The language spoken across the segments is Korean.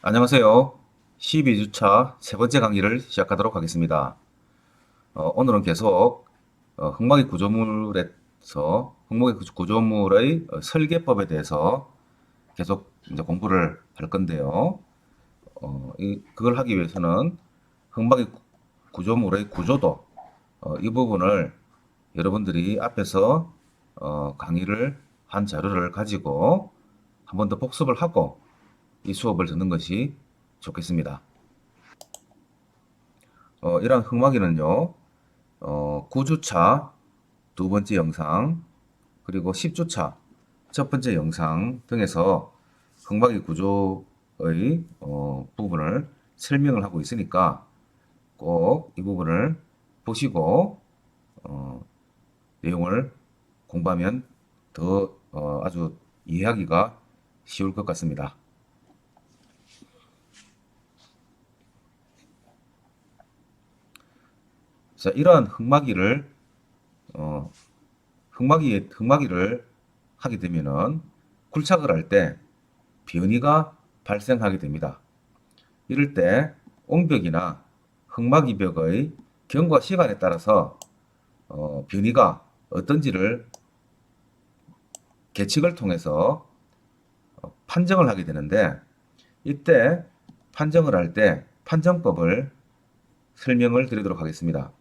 안녕하세요. 12주차 세 번째 강의를 시작하도록 하겠습니다. 오늘은 계속 흙막이 구조물에서 흙목의 구조물의 설계법에 대해서 계속 이제 공부를 할 건데요. 그걸 하기 위해서는 흙막이 구조물의 구조도 이 부분을 여러분들이 앞에서 강의를 한 자료를 가지고 한 번 더 복습을 하고 이 수업을 듣는 것이 좋겠습니다. 이러한 흑막이는요, 9주차 두 번째 영상, 그리고 10주차 첫 번째 영상 등에서 흑막이 구조의 부분을 설명을 하고 있으니까 꼭 이 부분을 보시고 어, 내용을 공부하면 더 아주 이해하기가 쉬울 것 같습니다. 자, 이러한 어, 흑막이를 하게 되면은 굴착을 할 때 변이가 발생하게 됩니다. 이럴 때 옹벽이나 흑막이 벽의 경과 시간에 따라서 변이가 어떤지를 계측을 통해서 판정을 하게 되는데 이때 판정을 할 때 판정법을 설명을 드리도록 하겠습니다.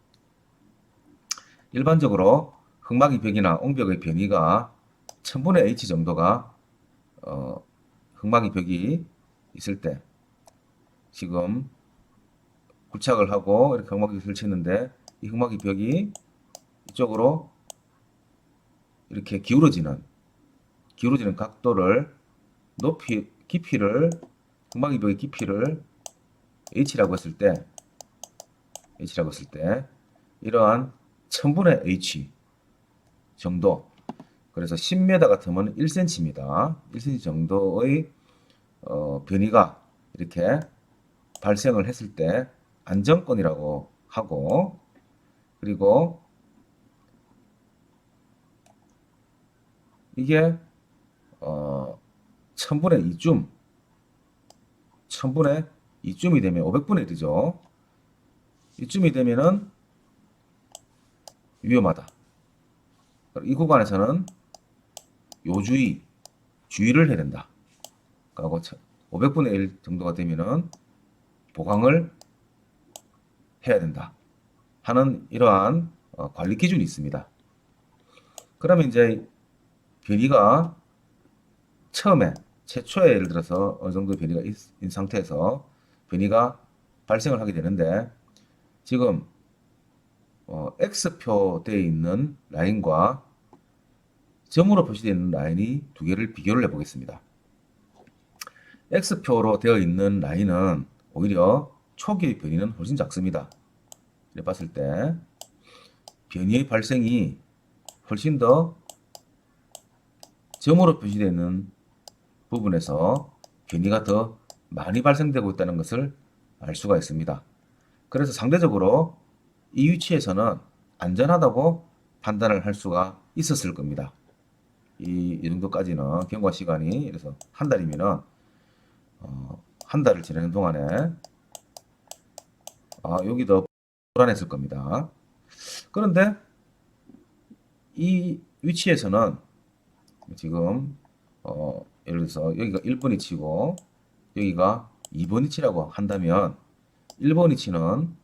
일반적으로 흑막이 벽이나 옹벽의 변이가 1000분의 h 정도가 흑막이 벽이 있을 때 지금 굴착을 하고 이렇게 흑막이 설치했는데 이 흑막이 벽이 이쪽으로 이렇게 기울어지는 각도를 깊이를 흑막이 벽의 깊이를 h라고 했을 때 이러한 1000분의 h 정도, 그래서 10m 같으면 1cm입니다. 1cm 정도의 변이가 이렇게 발생을 했을 때 안정권이라고 하고, 그리고 이게 1000분의 2쯤이 되면 500분의 1이죠. 이쯤이 되면은 위험하다. 이 구간에서는 주의를 해야 된다. 그리고 500분의 1 정도가 되면은 보강을 해야 된다 하는 이러한 관리 기준이 있습니다. 그러면 이제 변이가 최초에 예를 들어서 어느 정도 변이가 있는 상태에서 변이가 발생을 하게 되는데 지금 X표 되어 있는 라인과 점으로 표시되어 있는 라인이 두 개를 비교를 해 보겠습니다. X표로 되어 있는 라인은 오히려 초기의 변이는 훨씬 작습니다. 이렇게 봤을 때 변이의 발생이 훨씬 더 점으로 표시되어 있는 부분에서 변이가 더 많이 발생되고 있다는 것을 알 수가 있습니다. 그래서 상대적으로 이 위치에서는 안전하다고 판단을 할 수가 있었을 겁니다. 이 정도까지는 경과 시간이 그래서 한 달이면은 한 달을 지내는 동안에 여기 더 불안했을 겁니다. 그런데 이 위치에서는 지금 예를 들어서 여기가 1번 위치고 여기가 2번 위치라고 한다면 1번 위치는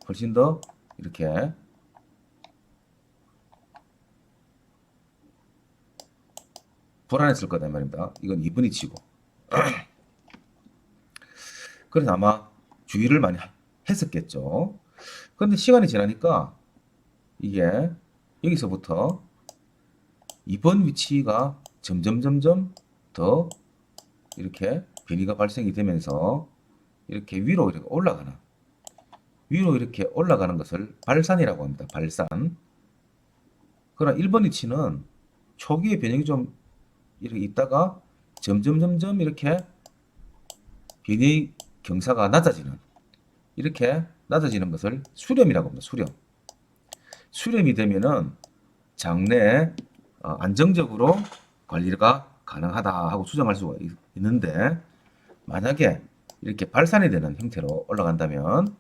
훨씬 더 이렇게 불안했을 거다 말입니다. 이건 2번 위치고. 그래서 아마 주의를 많이 했었겠죠. 그런데 시간이 지나니까 이게 여기서부터 2번 위치가 점점 더 이렇게 변이가 발생이 되면서 이렇게 위로 이렇게 올라가는 것을 발산이라고 합니다. 발산. 그러나 1번 위치는 초기에 변형이 좀 이렇게 있다가 점점 이렇게 변의 경사가 이렇게 낮아지는 것을 수렴이라고 합니다. 수렴이 되면은 장내에 안정적으로 관리가 가능하다 하고 추정할 수가 있는데 만약에 이렇게 발산이 되는 형태로 올라간다면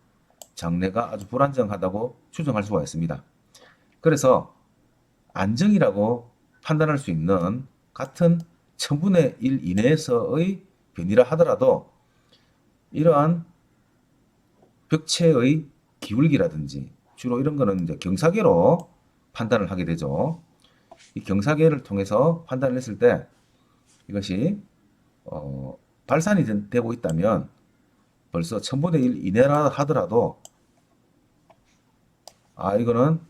장래가 아주 불안정하다고 추정할 수가 있습니다. 그래서 안정이라고 판단할 수 있는 같은 1000분의 1 이내에서의 변이라 하더라도 이러한 벽체의 기울기라든지 주로 이런 거는 이제 경사계로 판단을 하게 되죠. 이 경사계를 통해서 판단을 했을 때 이것이 발산이 되고 있다면 벌써 1000분의 1 이내라 하더라도 이거는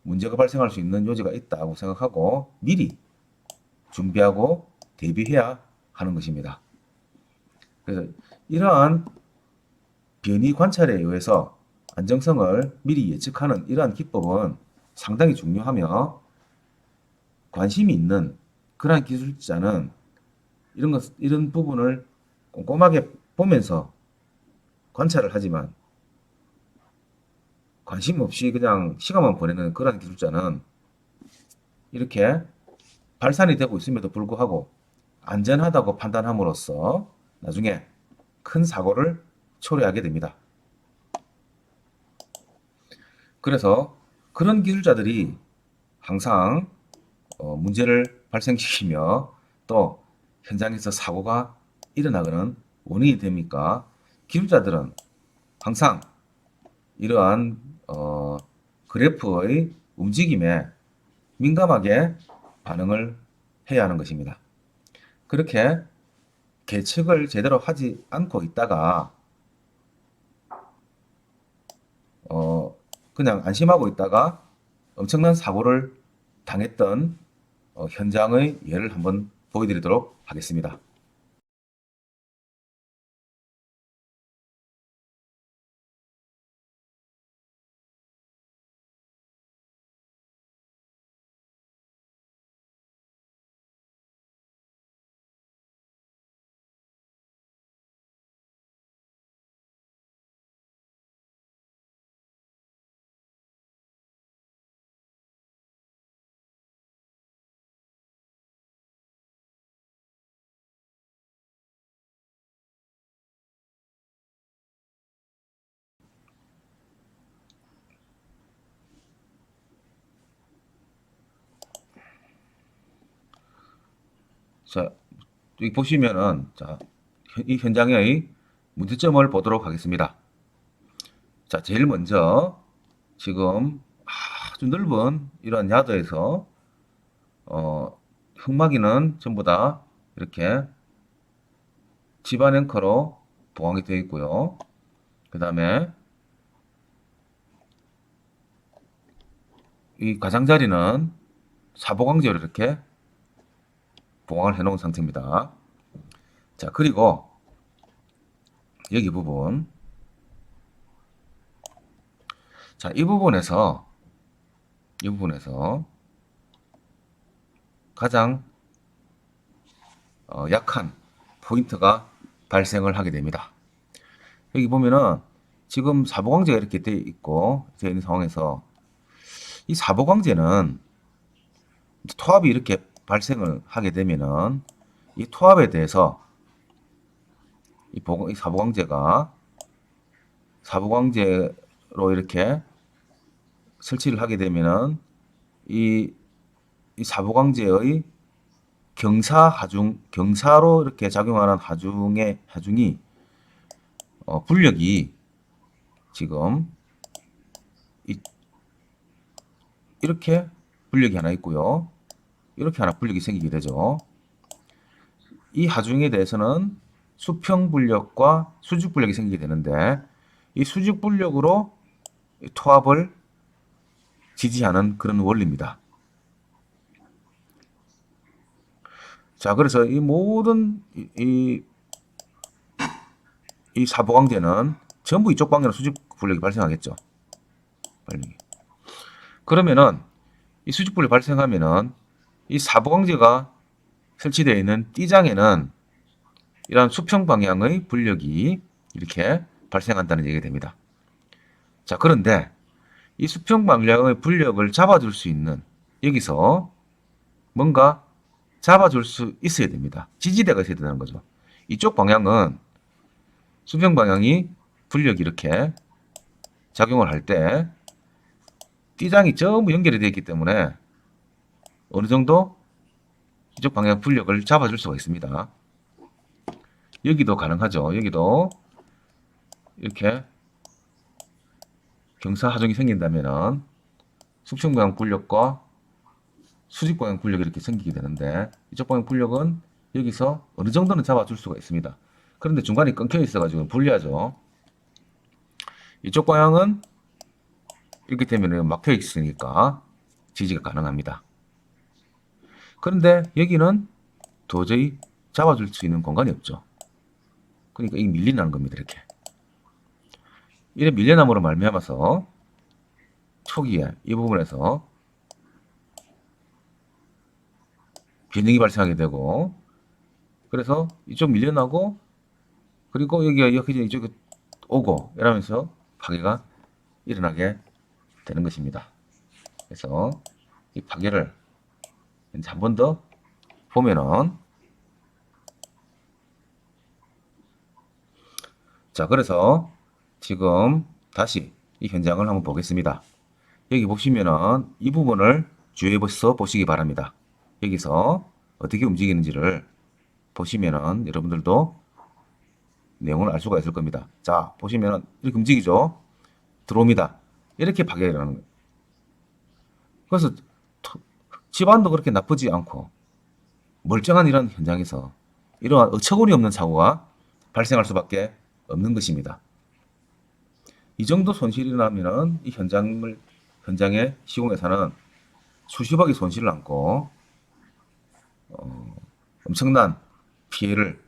문제가 발생할 수 있는 요지가 있다고 생각하고 미리 준비하고 대비해야 하는 것입니다. 그래서 이러한 변이 관찰에 의해서 안정성을 미리 예측하는 이러한 기법은 상당히 중요하며 관심이 있는 그러한 기술자는 이런 부분을 꼼꼼하게 보면서 관찰을 하지만 관심 없이 그냥 시간만 보내는 그러한 기술자는 이렇게 발산이 되고 있음에도 불구하고 안전하다고 판단함으로써 나중에 큰 사고를 초래하게 됩니다. 그래서 그런 기술자들이 항상 문제를 발생시키며 또 현장에서 사고가 일어나는 원인이 됩니까? 기술자들은 항상 이러한 그래프의 움직임에 민감하게 반응을 해야 하는 것입니다. 그렇게 계측을 제대로 하지 않고 있다가 그냥 안심하고 있다가 엄청난 사고를 당했던 현장의 예를 한번 보여드리도록 하겠습니다. 자, 여기 보시면은 이 현장의 문제점을 보도록 하겠습니다. 자, 제일 먼저 지금 아주 넓은 이러한 야드에서 흙막이는 전부 다 이렇게 집안 앵커로 보강이 되어 있고요. 그 다음에 이 가장자리는 사보강제로 이렇게 보강을 해 놓은 상태입니다. 자, 그리고 여기 부분, 자, 이 부분에서 가장 약한 포인트가 발생을 하게 됩니다. 여기 보면은 지금 사보강제가 이렇게 되어 있는 상황에서 이 사보강제는 토합이 이렇게 발생을 하게 되면은 이 토합에 대해서 이 사보강제가 사보강제로 이렇게 설치를 하게 되면은 이 사보강제의 경사로 이렇게 작용하는 하중이 불력이 지금 이렇게 불력이 하나 있고요. 이렇게 하나 불력이 생기게 되죠. 이 하중에 대해서는 수평 불력과 수직 불력이 생기게 되는데 이 수직 불력으로 토합을 지지하는 그런 원리입니다. 자, 그래서 이 모든 이 사보강제는 전부 이쪽 방향으로 수직 불력이 발생하겠죠. 그러면은 이 수직 불력이 발생하면은 이 사보강제가 설치되어 있는 D장에는 이러한 수평 방향의 불력이 이렇게 발생한다는 얘기가 됩니다. 자, 그런데 이 수평 방향의 불력을 잡아줄 수 있는 여기서 뭔가 잡아줄 수 있어야 됩니다. 지지대가 있어야 된다는 거죠. 이쪽 방향은 수평 방향이 불력이 이렇게 작용을 할 때 띠장이 전부 연결이 되어 있기 때문에 어느 정도 이쪽 방향 불력을 잡아줄 수가 있습니다. 여기도 가능하죠. 여기도 이렇게 경사하종이 생긴다면은 수평 방향 불력과 수직 방향 불력이 이렇게 생기게 되는데 이쪽 방향 불력은 여기서 어느 정도는 잡아줄 수가 있습니다. 그런데 중간에 끊겨 있어가지고 불리하죠. 이쪽 방향은 이렇게 되면 막혀 있으니까 지지가 가능합니다. 그런데 여기는 도저히 잡아줄 수 있는 공간이 없죠. 그러니까 이게 밀린다는 겁니다. 이렇게. 이래 밀려남으로 말미암아서 초기에 이 부분에서 변형이 발생하게 되고 그래서 이쪽 밀려나고 그리고 여기가 여기 이쪽에 오고 이러면서 파괴가 일어나게 되는 것입니다. 그래서 이 파괴를 한 번 더 보면은 자 그래서 지금 다시 이 현장을 한번 보겠습니다. 여기 보시면은 이 부분을 주의해서 보시기 바랍니다. 여기서 어떻게 움직이는지를 보시면은 여러분들도 내용을 알 수가 있을 겁니다. 자 보시면은 이렇게 움직이죠. 들어옵니다. 이렇게 파괴가 일어나는 거예요. 그래서 집안도 그렇게 나쁘지 않고 멀쩡한 이런 현장에서 이러한 어처구니 없는 사고가 발생할 수밖에 없는 것입니다. 이 정도 손실이 나면은 이 현장의 시공회사는 수십억의 손실을 안고 엄청난 피해를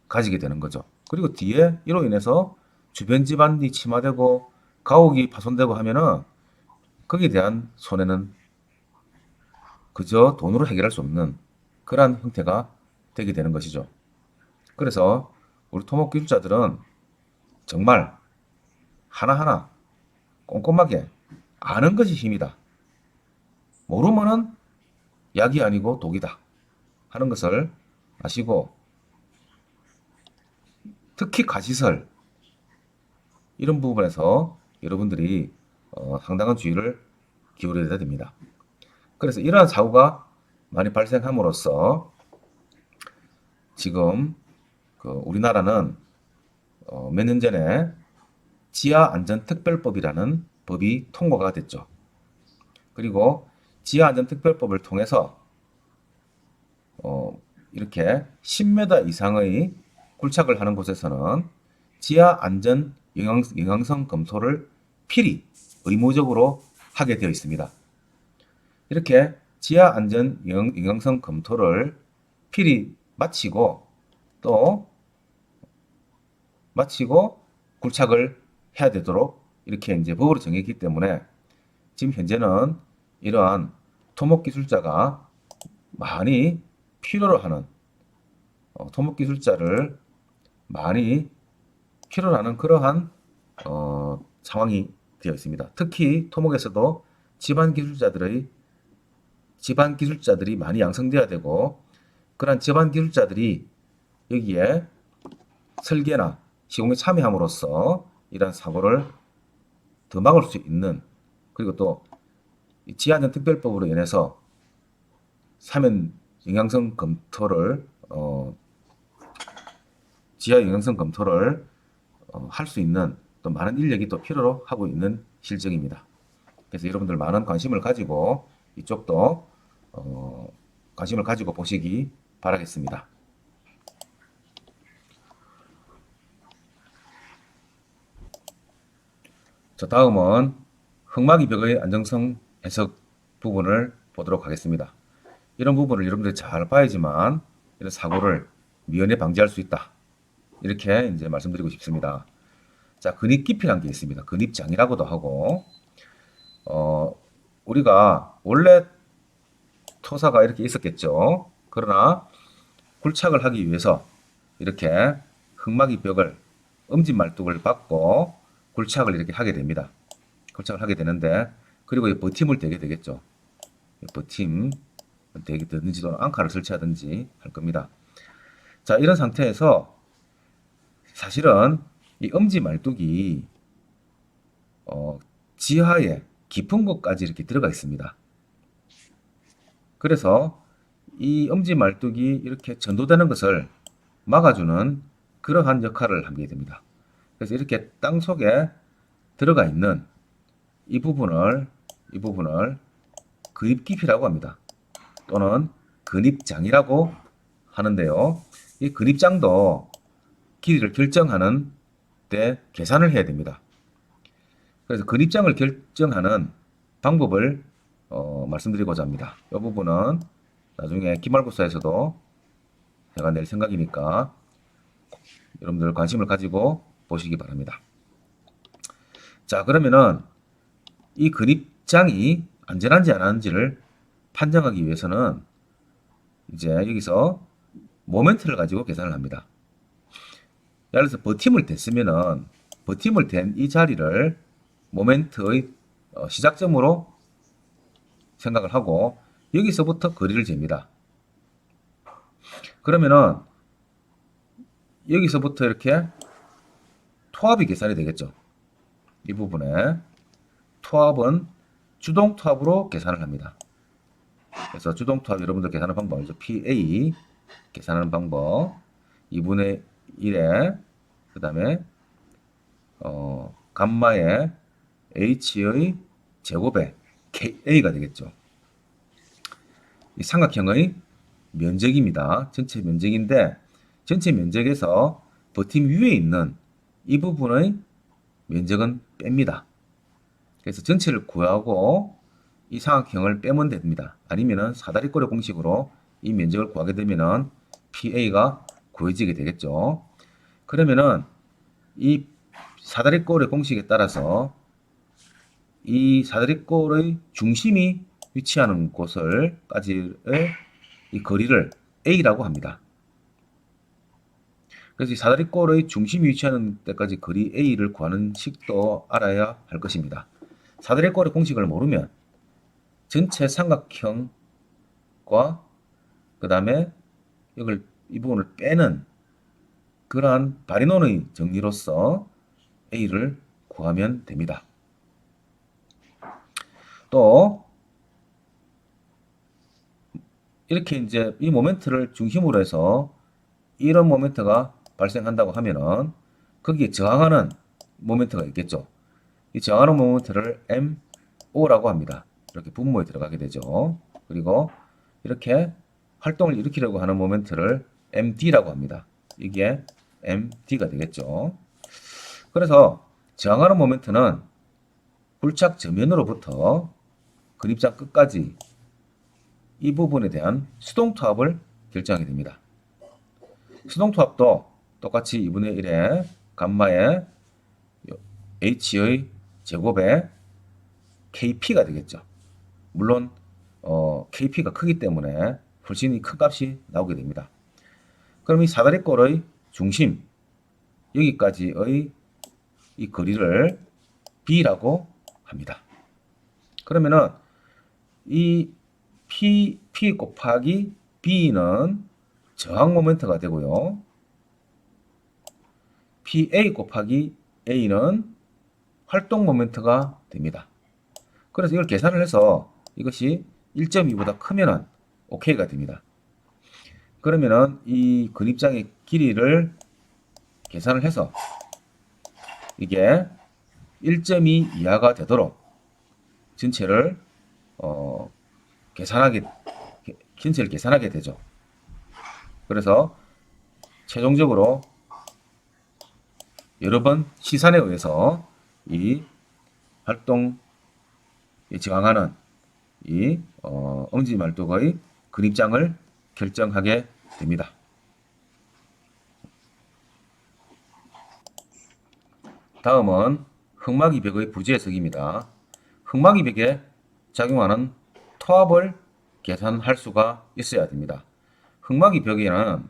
가지게 되는 거죠. 그리고 뒤에 이로 인해서 주변 집안이 침하되고 가옥이 파손되고 하면은 거기에 대한 손해는 그저 돈으로 해결할 수 없는 그러한 형태가 되게 되는 것이죠. 그래서 우리 토목기술자들은 정말 하나하나 꼼꼼하게 아는 것이 힘이다. 모르면은 약이 아니고 독이다 하는 것을 아시고 특히 가시설 이런 부분에서 여러분들이 상당한 주의를 기울여야 됩니다. 그래서 이러한 사고가 많이 발생함으로써 지금 우리나라는 몇 년 전에 지하안전특별법이라는 법이 통과가 됐죠. 그리고 지하안전특별법을 통해서 이렇게 10m 이상의 굴착을 하는 곳에서는 지하안전 영향성 검토를 필히 의무적으로 하게 되어 있습니다. 이렇게 지하안전 영향성 검토를 필히 마치고 굴착을 해야 되도록 이렇게 이제 법으로 정했기 때문에 지금 현재는 이러한 토목기술자가 많이 필요로 하는 토목기술자를 많이 필요로 하는 그러한 상황이 되어 있습니다. 특히 토목에서도 집안 기술자들이 많이 양성돼야 되고 그러한 집안 기술자들이 여기에 설계나 시공에 참여함으로써 이러한 사고를 더 막을 수 있는 그리고 또 지하안전 특별법으로 인해서 사면 영향성 검토를 지하 영향성 검토를 할 수 있는 또 많은 인력이 또 필요로 하고 있는 실정입니다. 그래서 여러분들 많은 관심을 가지고 이쪽도 관심을 가지고 보시기 바라겠습니다. 자, 다음은 흙막이 벽의 안정성 해석 부분을 보도록 하겠습니다. 이런 부분을 여러분들이 잘 봐야지만 이런 사고를 미연에 방지할 수 있다. 이렇게 이제 말씀드리고 싶습니다. 자, 근입 깊이라는 게 있습니다. 근입장이라고도 하고, 우리가 원래 토사가 이렇게 있었겠죠. 그러나 굴착을 하기 위해서 이렇게 흙막이 벽을 엄지말뚝을 받고 굴착을 이렇게 하게 됩니다. 굴착을 하게 되는데 그리고 이 버팀을 대게 되겠죠. 버팀 대게 되든지 또는 앙카를 설치하든지 할 겁니다. 자, 이런 상태에서 사실은 이 엄지 말뚝이 지하에 깊은 곳까지 이렇게 들어가 있습니다. 그래서 이 엄지 말뚝이 이렇게 전도되는 것을 막아주는 그러한 역할을 하게 됩니다. 그래서 이렇게 땅 속에 들어가 있는 이 부분을 근입깊이라고 합니다. 또는 근입장이라고 하는데요. 이 근입장도 길이를 결정하는 때 계산을 해야 됩니다. 그래서 근입장을 결정하는 방법을 말씀드리고자 합니다. 이 부분은 나중에 기말고사에서도 제가 낼 생각이니까 여러분들 관심을 가지고 보시기 바랍니다. 자, 그러면은 이 근입장이 안전한지 안 하는지를 판정하기 위해서는 이제 여기서 모멘트를 가지고 계산을 합니다. 예를 들어서 버팀을 댔으면은 버팀을 댄 이 자리를 모멘트의 시작점으로 생각을 하고 여기서부터 거리를 잽니다. 그러면은 여기서부터 이렇게 토합이 계산이 되겠죠. 이 부분에 토합은 주동 토합으로 계산을 합니다. 그래서 주동 토합 여러분들 계산하는 방법 알죠? PA 계산하는 방법 2분의 1에 그 다음에 감마의 H의 제곱에 KA가 되겠죠. 이 삼각형의 면적입니다. 전체 면적인데 전체 면적에서 버팀 위에 있는 이 부분의 면적은 뺍니다. 그래서 전체를 구하고 이 삼각형을 빼면 됩니다. 아니면은 사다리꼴의 공식으로 이 면적을 구하게 되면은 PA가 구해지게 되겠죠. 그러면은 이 사다리꼴의 공식에 따라서 이 사다리꼴의 중심이 위치하는 곳을까지의 이 거리를 A라고 합니다. 그래서 이 사다리꼴의 중심이 위치하는 데까지 거리 A를 구하는 식도 알아야 할 것입니다. 사다리꼴의 공식을 모르면 전체 삼각형과 그 다음에 이 부분을 빼는 그러한 바리논의 정리로서 A를 구하면 됩니다. 또 이렇게 이제 이 모멘트를 중심으로 해서 이런 모멘트가 발생한다고 하면은 거기에 저항하는 모멘트가 있겠죠. 이 저항하는 모멘트를 MO라고 합니다. 이렇게 분모에 들어가게 되죠. 그리고 이렇게 활동을 일으키려고 하는 모멘트를 MD라고 합니다. 이게 MD가 되겠죠. 그래서 저항하는 모멘트는 굴착 저면으로부터 근입장 끝까지 이 부분에 대한 수동투합을 결정하게 됩니다. 수동투합도 똑같이 2분의 1의 감마의 H의 제곱에 KP가 되겠죠. 물론 KP가 크기 때문에 훨씬 큰 값이 나오게 됩니다. 그럼 이 사다리꼴의 중심 여기까지의 이 거리를 B라고 합니다. 그러면은 이 P 곱하기 B는 저항 모멘트가 되고요. PA 곱하기 A는 활동 모멘트가 됩니다. 그래서 이걸 계산을 해서 이것이 1.2보다 크면은 OK가 됩니다. 그러면은 이 근입장의 길이를 계산을 해서 이게 1.2 이하가 되도록 전체를 계산하게 되죠. 그래서 최종적으로 여러 번 시산에 의해서 이 활동에 저항하는 이 엄지말뚝의 근입장을 결정하게 됩니다. 다음은 흑마기 벽의 부지 해석입니다. 흑마기 벽에 작용하는 토합을 계산할 수가 있어야 됩니다. 흑마기 벽에는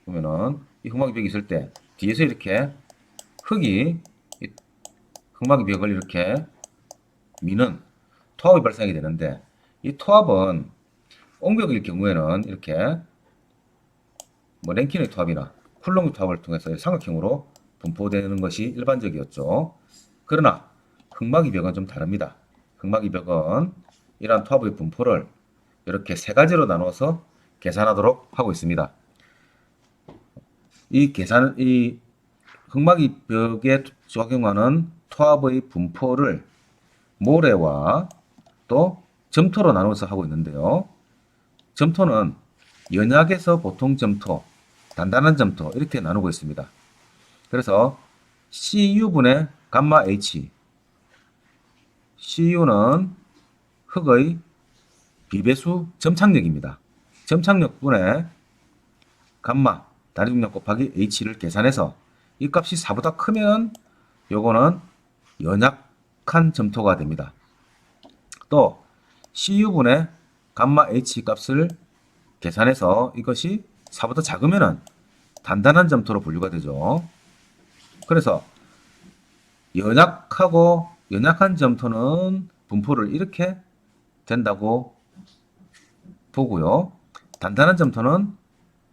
보면은 이 흑마기 벽이 있을 때 뒤에서 이렇게 흙이 흑마기 벽을 이렇게 미는 토합이 발생이 되는데 이 토합은 옹벽일 경우에는 이렇게 뭐 랭킨의 토합이나 쿨롱 투합을 통해서 삼각형으로 분포되는 것이 일반적이었죠. 그러나 흑마기벽은 좀 다릅니다. 흑마기벽은 이러한 투합의 분포를 이렇게 세 가지로 나누어서 계산하도록 하고 있습니다. 이 흑마기벽에 적용하는 투합의 분포를 모래와 또 점토로 나눠서 하고 있는데요. 점토는 연약에서 보통 점토, 단단한 점토 이렇게 나누고 있습니다. 그래서 CU분의 감마 H, CU는 흙의 비배수 점착력입니다. 점착력분의 감마 단위중량 곱하기 H를 계산해서 이 값이 4보다 크면 요거는 연약한 점토가 됩니다. 또 CU분의 감마 H 값을 계산해서 이것이 4보다 작으면 단단한 점토로 분류가 되죠. 그래서 연약한 점토는 분포를 이렇게 된다고 보고요. 단단한 점토는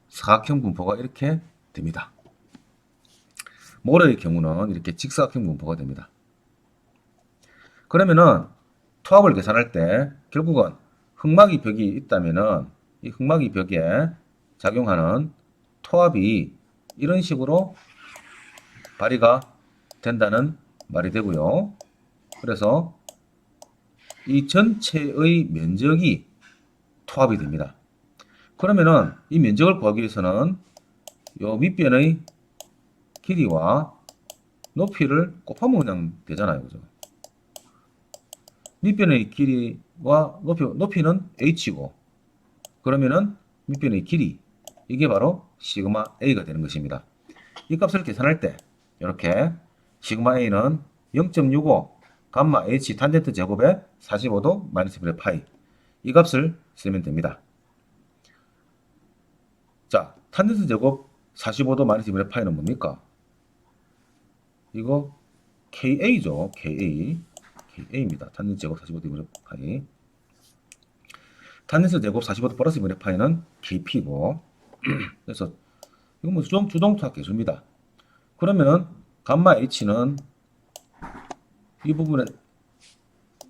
사각형 분포가 이렇게 됩니다. 모래의 경우는 이렇게 직사각형 분포가 됩니다. 그러면은 투합을 계산할 때 결국은 흑마기 벽이 있다면은 이 흑마기 벽에 작용하는 투합이 이런 식으로 발휘가 된다는 말이 되고요. 그래서 이 전체의 면적이 투합이 됩니다. 그러면은 이 면적을 구하기 위해서는 요 밑변의 길이와 높이를 곱하면 그냥 되잖아요. 그죠? 밑변의 길이와 높이는 h고, 그러면은 밑변의 길이, 이게 바로 시그마 a가 되는 것입니다. 이 값을 계산할 때 이렇게 시그마 a는 0.65 감마 h 탄젠트 제곱에 45도 마이너스 1의 파이, 이 값을 쓰면 됩니다. 자, 탄젠트 제곱 45도 마이너스 1의 파이는 뭡니까? 이거 KA죠. KA입니다. 탄젠트 제곱 45도 1의 파이. 탄젠트 제곱 45도 플러스 1의 파이는 KP고, 그래서 이건 뭐 주동투합 계수입니다. 그러면 감마 H는 이 부분에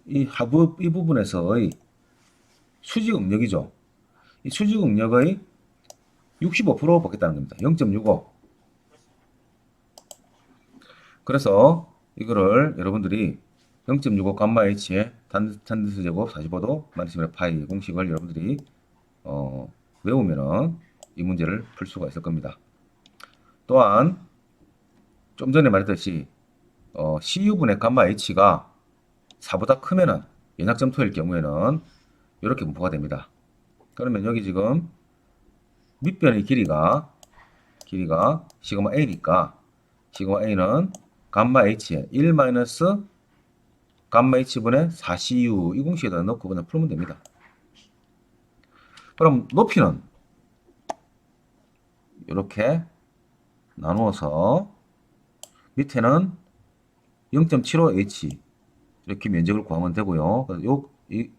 이 부분에서의 수직 응력이죠. 이 수직 응력의 65% 받겠다는 겁니다. 0.65. 그래서 이거를 여러분들이 0.65 감마 H의 탄젠트 제곱 45도 마이너스 1의 파이 공식을 여러분들이 외우면은 이 문제를 풀 수가 있을 겁니다. 또한 좀 전에 말했듯이 CU분의 감마 H가 4보다 크면은 연약점토일 경우에는 이렇게 분포가 됩니다. 그러면 여기 지금 밑변의 길이가 시그마 A니까 시그마 A는 감마 H에 1 마이너스 감마 H분의 4CU 이 공식에다 넣고 그냥 풀면 됩니다. 그럼 높이는 이렇게 나누어서 밑에는 0.75H 이렇게 면적을 구하면 되고요. 이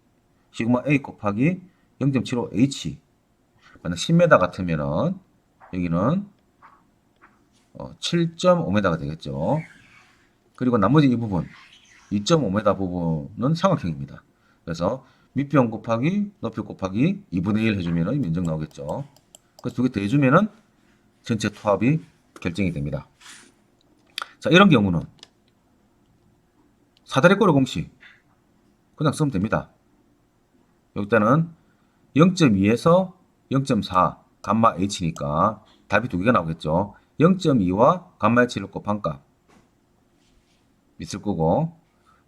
시그마 A 곱하기 0.75H 만약 10m 같으면은 여기는 7.5m가 되겠죠. 그리고 나머지 이 부분 2.5m 부분은 삼각형입니다. 그래서 밑변 곱하기 높이 곱하기 2분의 1 해주면 면적 나오겠죠. 그래서 두 개 더해주면은 전체 투합이 결정이 됩니다. 자, 이런 경우는 사다리꼴의 공식 그냥 쓰면 됩니다. 여기다는 0.2에서 0.4 감마 h니까 답이 두 개가 나오겠죠. 0.2와 감마 h를 곱한 값 있을 거고,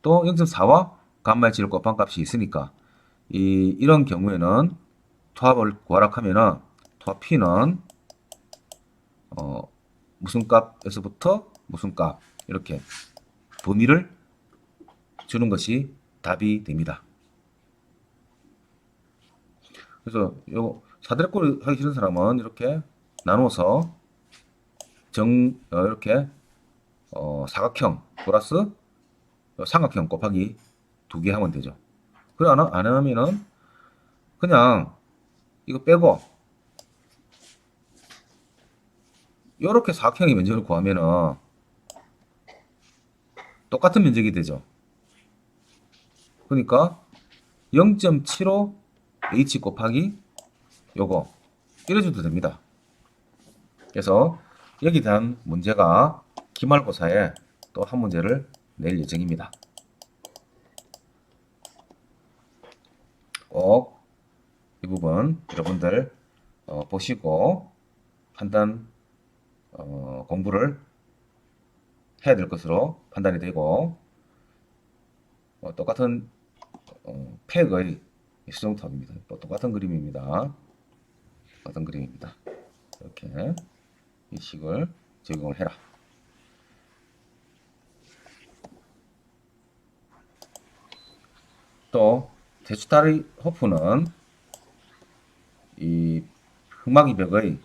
또 0.4와 감마 h를 곱한 값이 있으니까 이런 경우에는 투합을 구하라 하면은 투합 p는 무슨 값에서부터 무슨 값 이렇게 범위를 주는 것이 답이 됩니다. 그래서 요 사다리꼴 하기 싫은 사람은 이렇게 나누어서 이렇게 사각형 플러스 삼각형 곱하기 두 개 하면 되죠. 그래 안 하면은 그냥 이거 빼고 이렇게 사각형의 면적을 구하면은 똑같은 면적이 되죠. 그러니까 0.75 h 곱하기 요거 이래줘도 됩니다. 그래서 여기에 대한 문제가 기말고사에 또 한 문제를 낼 예정입니다. 꼭 이 부분 여러분들 보시고 판단 공부를 해야 될 것으로 판단이 되고 똑같은 팩의 수정탑입니다. 똑같은 그림입니다. 똑같은 그림입니다. 이렇게 이 식을 적용을 해라. 또 데슈타르호프는 이 흑막이벽의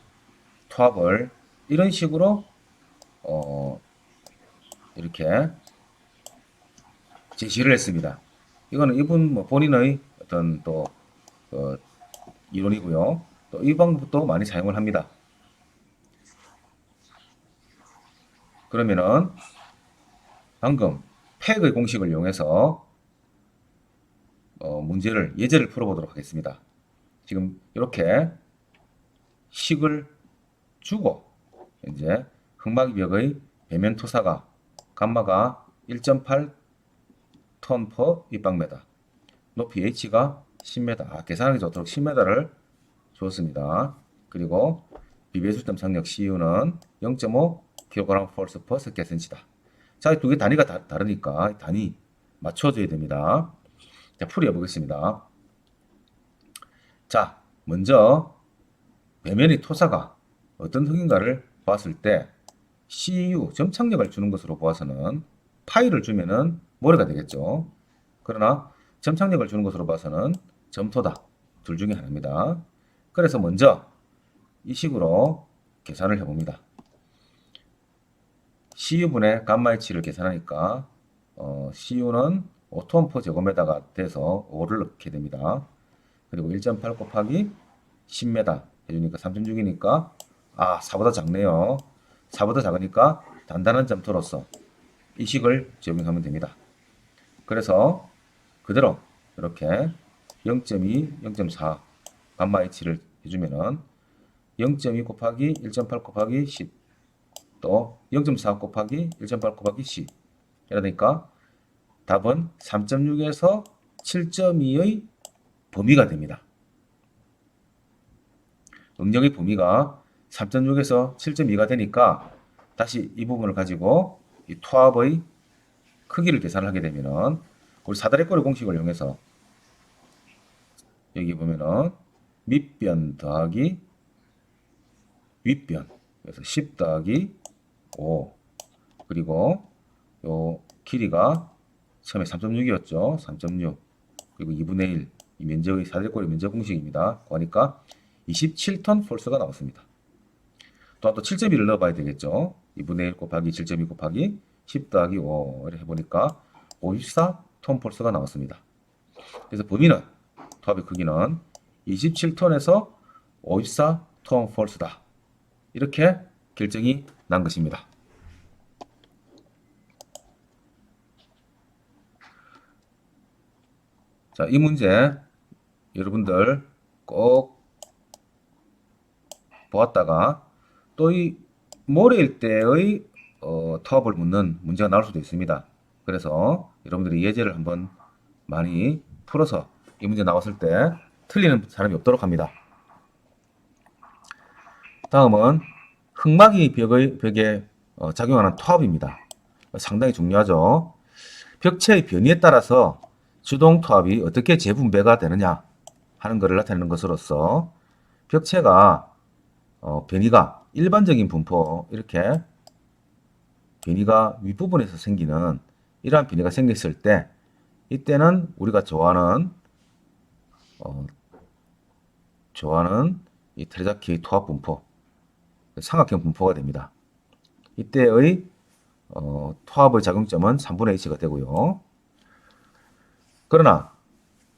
투합을 이런 식으로 이렇게 제시를 했습니다. 이거는 이분 본인의 어떤 또 이론이고요. 또 이 방법도 많이 사용을 합니다. 그러면은 방금 팩의 공식을 이용해서 예제를 풀어보도록 하겠습니다. 지금 이렇게 식을 주고 이제 흑막이벽의 배면 토사가 감마가 1.8 톤 퍼 입방메다, 높이 h가 10m, 계산하기 좋도록 10m를 주었습니다. 그리고 비배수점 상력 CU는 0.5 kg 폴스 퍼 스퀘어센치다. 자, 이 두 개 단위가 다르니까 단위 맞춰줘야 됩니다. 자, 풀이해 보겠습니다. 자, 먼저 배면의 토사가 어떤 흙인가를 봤을 때 CU 점착력을 주는 것으로 보아서는 파이를 주면은 모래가 되겠죠. 그러나 점착력을 주는 것으로 봐서는 점토다. 둘 중에 하나입니다. 그래서 먼저 이 식으로 계산을 해봅니다. CU분의 감마 H를 계산하니까 CU는 5톤 퍼 제곱미터가 돼서 5를 넣게 됩니다. 그리고 1.8 곱하기 10m 해주니까 3.6이니까 4보다 작네요. 4보다 작으니까 단단한 점토로서 이 식을 적용하면 됩니다. 그래서 그대로 이렇게 0.2, 0.4 감마 H를 해주면은 0.2 곱하기 1.8 곱하기 10, 또 0.4 곱하기 1.8 곱하기 10 이러니까 답은 3.6에서 7.2의 범위가 됩니다. 응력의 범위가 3.6에서 7.2가 되니까 다시 이 부분을 가지고 이 투합의 크기를 계산을 하게 되면은 우리 사다리꼴의 공식을 이용해서 여기 보면은 밑변 더하기 윗변, 그래서 10 더하기 5, 그리고 요 길이가 처음에 3.6이었죠. 3.6 그리고 2분의 1, 이 면적의 사다리꼴의 면적 공식입니다. 그러니까 27톤 폴스가 나왔습니다. 또한 또 7.2를 넣어봐야 되겠죠. 2분의 1 곱하기 7.2 곱하기 10 더하기 5 이렇게 해보니까 54톤 폴스가 나왔습니다. 그래서 범위는 투합의 크기는 27톤에서 54톤 폴스다. 이렇게 결정이 난 것입니다. 자, 이 문제 여러분들 꼭 보았다가 또 이 모래일 때의 투합을 묻는 문제가 나올 수도 있습니다. 그래서 여러분들이 예제를 한번 많이 풀어서 이 문제 나왔을 때 틀리는 사람이 없도록 합니다. 다음은 흑막이 벽에 작용하는 투합입니다. 상당히 중요하죠. 벽체의 변이에 따라서 주동 투합이 어떻게 재분배가 되느냐 하는 것을 나타내는 것으로서 벽체가 변이가 일반적인 분포 이렇게 변이가 윗부분에서 생기는 이러한 변이가 생겼을 때 이때는 우리가 좋아하는 이 테레자키의 투합 분포 삼각형 분포가 됩니다. 이때의 투합의 작용점은 3분의 h가 되고요. 그러나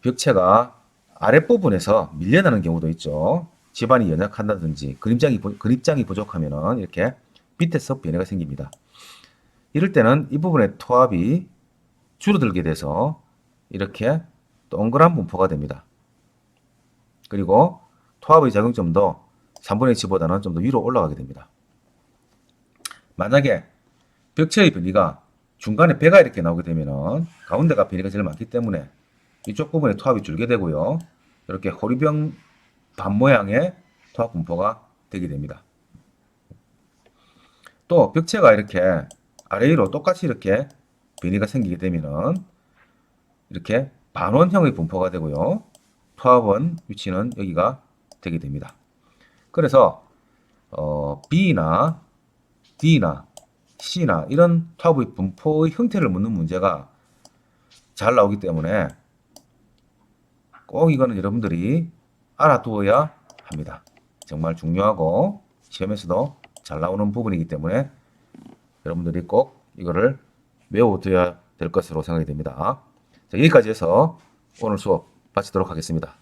벽체가 아랫부분에서 밀려나는 경우도 있죠. 집안이 연약한다든지 그립장이 부족하면은 이렇게 밑에서 변이가 생깁니다. 이럴 때는 이 부분의 토합이 줄어들게 돼서 이렇게 동그란 분포가 됩니다. 그리고 토합의 작용점도 3분의 1보다는 좀 더 위로 올라가게 됩니다. 만약에 벽체의 변이가 중간에 배가 이렇게 나오게 되면은 가운데가 변이가 제일 많기 때문에 이쪽 부분에 토합이 줄게 되고요. 이렇게 호리병 반 모양의 토합 분포가 되게 됩니다. 또 벽체가 이렇게 아래 위로 똑같이 이렇게 변이가 생기게 되면은 이렇게 반원형의 분포가 되고요. 토합원 위치는 여기가 되게 됩니다. 그래서 B나 D나 C나 이런 토합의 분포의 형태를 묻는 문제가 잘 나오기 때문에 꼭 이거는 여러분들이 알아두어야 합니다. 정말 중요하고 시험에서도 잘 나오는 부분이기 때문에 여러분들이 꼭 이거를 외워둬야 될 것으로 생각이 됩니다. 자, 여기까지 해서 오늘 수업 마치도록 하겠습니다.